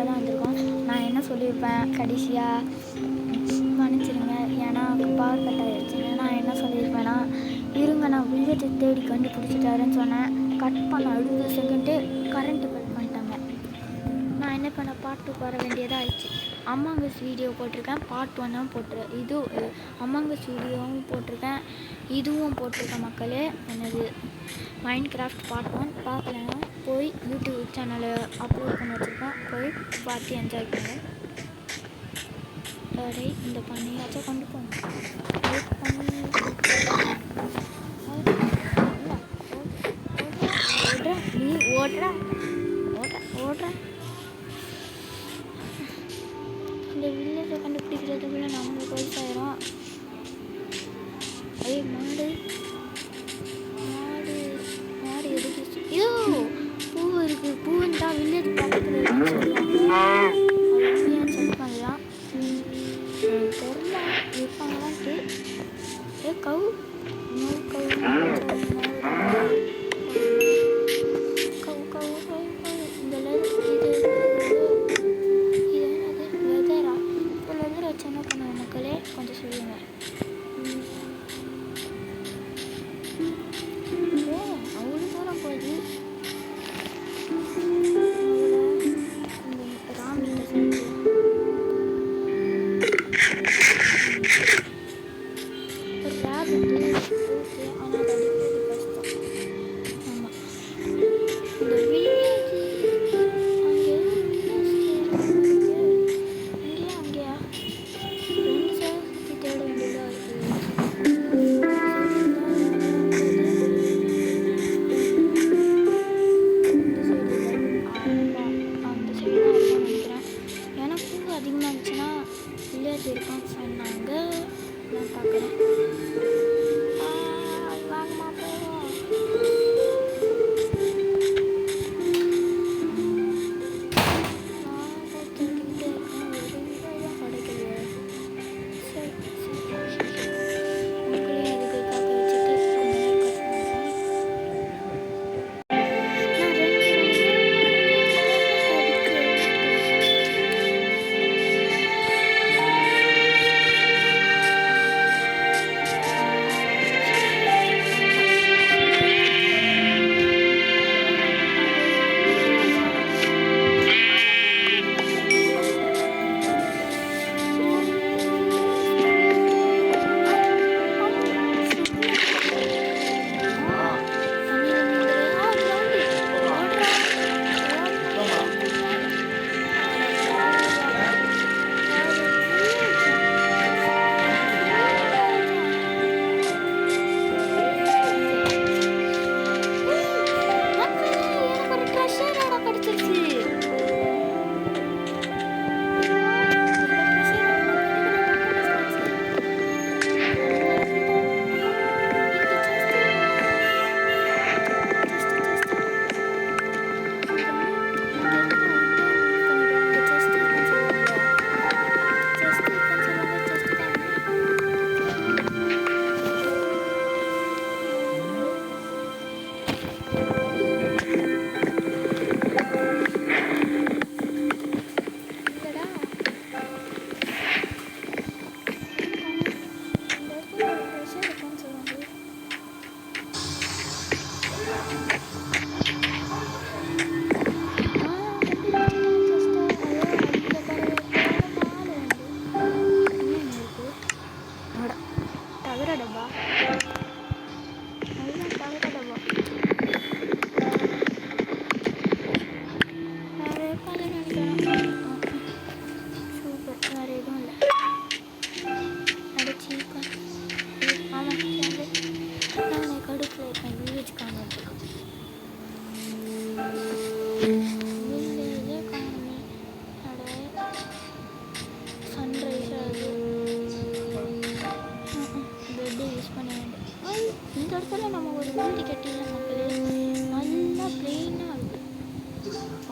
லேட்டாக தான் வந்திருக்கோம். நான் என்ன சொல்லியிருப்பேன் கடைசியாக மன்னிச்சிடுங்க, ஏன்னா பவர் கட் ஆகிடுச்சுங்க. நான் என்ன சொல்லியிருப்பேன்னா, இருங்க நான் வில்லேஜை தேடி கண்டுபிடிச்சிட்டாருன்னு சொன்னேன். கட் பண்ண அடுத்த செகண்டே கரண்ட்டு கட் பண்ணிட்டாங்க. நான் என்ன பண்ண பார்ட் 2 வர வேண்டியதாக ஆயிடுச்சு. அமாங்கஸ் வீடியோ போட்டிருக்கேன், பார்ட் 1 இது அமாங்கஸ் வீடியோவும் போட்டிருக்கேன், இதுவும் போட்டிருக்கேன் மக்களே. என்னது மைன்கிராஃப்ட் பார்ட் 1 பார்க்கலன்னா போய் யூடியூப் சேனலை அப்லோட் பண்ணி வச்சுருக்கேன், போய் பார்த்து என்ஜாய் பண்ணுங்க. இந்த பண்ணியாச்சும் கொண்டு போங்க. நீ ஓடுற இந்த வில்லேஜை கண்டுபிடிக்கிறதுக்குள்ள நம்மளுக்கு வயசாயிரும். மாடு எதுக்கு? ஐயோ பூ இருக்குது, பூன்னு தான் வில்லேஜ் பக்கத்தில் இருக்குன்னு சொல்லுவாங்க. செக் பண்ணலாம், தெரில இருப்பாங்களான்ட்டு. கவு இந்த இது என்னது வெதரா? இப்போ வெதர் வச்சு என்ன பண்ணுவோம் மக்களே, கொஞ்சம் சொல்லுங்கள். அவ்வளோ தூரம் போகுது. ராமிட்ட சேர்த்து ஒரு ரேபிட்டு ஓகே, ஆனால் அது அடிக்கிறது கஷ்டம். ஆமாம், இந்த வில்லேஜ் அங்கேயா 2 சேர்த்து தேட வேண்டியதாக இருக்குது. அதிகமாக இருந்துச்சுன்னா வில்லேஜ் இருக்கும்னு சொன்னாங்க. நான் பார்க்குறேன். வாங்கம்மா போவோம். தேடிக்கிட்டே இருக்கேன், ஒரு வீடியோ தான் கிடைக்குது. சரி மக்களே, அதுக்கு காக்க வச்சுட்டு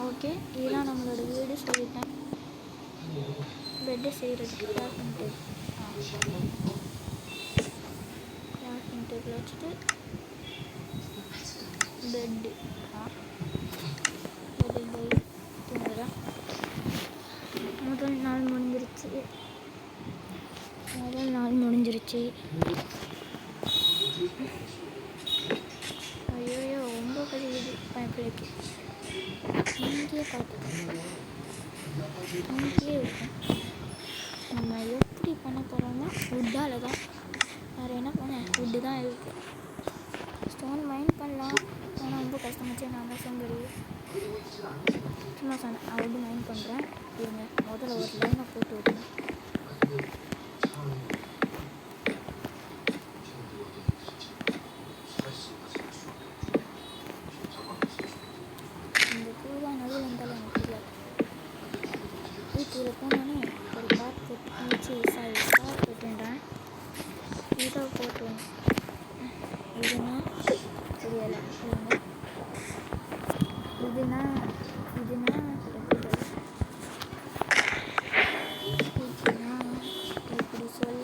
ஓகே, இதெல்லாம் நம்மளோட வீடு சொல்லிட்டேன். பெட்டை செய்கிறதுக்கு கிராஃப்டிங் டேபிள் வச்சுட்டு பெட்டு பெட்டு போய் தூங்குறேன். போச்சு. ஐயோ ரொம்ப கழிவுது பிள்ளைக்கு. இங்கேயே பார்த்துக்கோங்க, இங்கேயே இருக்கும். நம்ம எப்படி பண்ண போகிறோம்னா வுட்டால் தான், வேறு என்ன பண்ண, வுட்டு தான் இருக்குது. ஸ்டோன் மைண்ட் பண்ணலாம், ஆனால் ரொம்ப கஷ்டமாச்சு. நான் தான் சோம்பேறி. சும்மா சொன்னேன், நான் வுட்டு மைண்ட் பண்ணுறேன் இருங்க. முதல்ல ஒரு லைனை போட்டு விடுங்க. இந்த பூ தான் நடுவில் இருந்தாலும் எனக்கு தெரியாது. வீட்டில் போனோன்னே ஒரு கார் போட்டு வச்சு கார் போட்டுன்றேன். இதை போட்டுருவேன். இதுனா புரியலை. இதுனா எப்படி சொல்ல,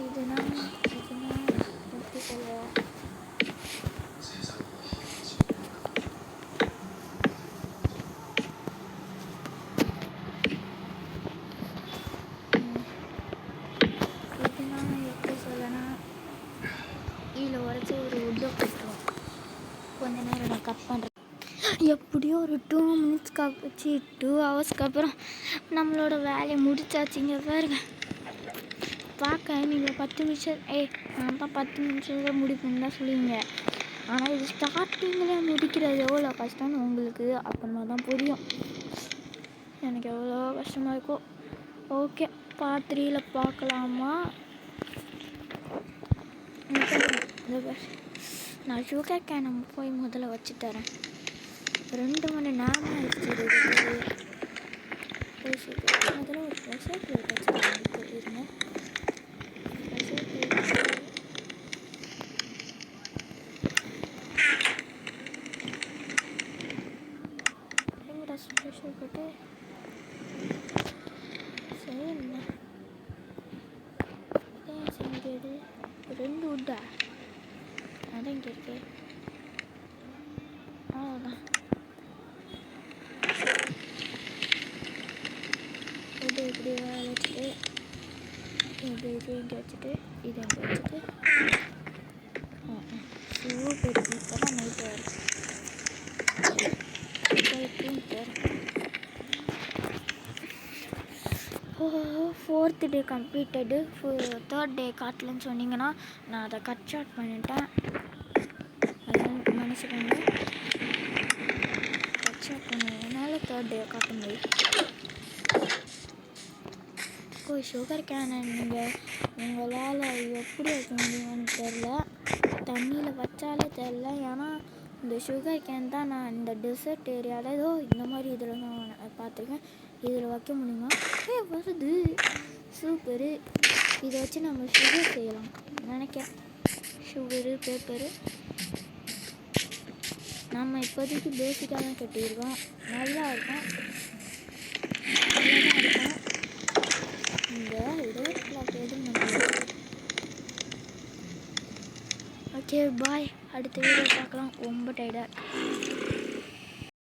இதுனா எப்படி சொல்ல, இதில் உடச்சி ஒரு வுட்டை போட்டுருவோம். கொஞ்ச நேரம் நான் கட் பண்ணுறேன். எப்படியோ ஒரு 2 ஹவர்ஸ்க்கு அப்புறம் நம்மளோட வேலையை முடிச்சாச்சுங்க. பாருங்க, பார்க்க நீங்கள் 10 நிமிஷம் நான் தான் 10 நிமிஷத்தில் முடிப்பேன்னு தான் சொல்லுவீங்க. ஆனால் இது ஸ்டார்டிங்கில் முடிக்கிறது எவ்வளோ கஷ்டம்னு உங்களுக்கு அப்புறமா தான் புரியும். எனக்கு எவ்வளோ கஷ்டமாக இருக்கும். ஓகே, பார்ட் 3ல பார்க்கலாமா? நான் சுகர் கேனை போய் முதல்ல வச்சு தரேன். 2 மணி நேரம் ஆயிடுச்சு. முதல்ல ஒரு ப்ரெஷர் பிளேட் வச்சுருங்க. இருங்க, ப்ரெஷர் பிளேட் ப்ரெஷர் போட்டு சரிங்க. செஞ்சது 2 வுட்டா, அதான் இங்கே இருக்கு. அவ்வளோதான். இது இப்படி வச்சுட்டு இது இங்கே வச்சுட்டு இதை இங்கே வச்சுட்டு சூப்பர். இப்போ தான் நைட்டு வரும். 4th டே கம்ப்ளீட்டடு. 3rd டே காட்டலன்னு சொன்னீங்கன்னா நான் அதை கட் ஷார்ட் பண்ணிட்டேன். அதெல்லாம் மன்னிச்சுக்கோங்க. கட் ஷார்ட் பண்ணதுனால 3rd டே காட்ட முடியும். சுகர் கேனை நீங்கள் உங்களால் எப்படி வைக்க முடியும்னு தெரில, தண்ணியில் வச்சாலே தெரில. ஏன்னா இந்த சுகர் கேன் தான் நான் இந்த டெசர்ட் ஏரியாவில் ஏதோ இந்த மாதிரி இதில் நான் பார்த்துருக்கேன். இதில் வைக்க முடியுமா? வருது, சூப்பரு. இதை வச்சு நம்ம சுகர் செய்யலாம் நினைக்கிறேன். சுகரு, பேப்பரு நம்ம இப்போதைக்கு பேசிக்காக தான் கட்டியிருக்கோம். நல்லா இருக்கும், நல்லா தான் இருக்கும். இந்த இருபத்தி எதுவும் ஓகே, பாய். அடுத்த வீடியோ பார்க்கலாம். ரொம்ப டயர்டாக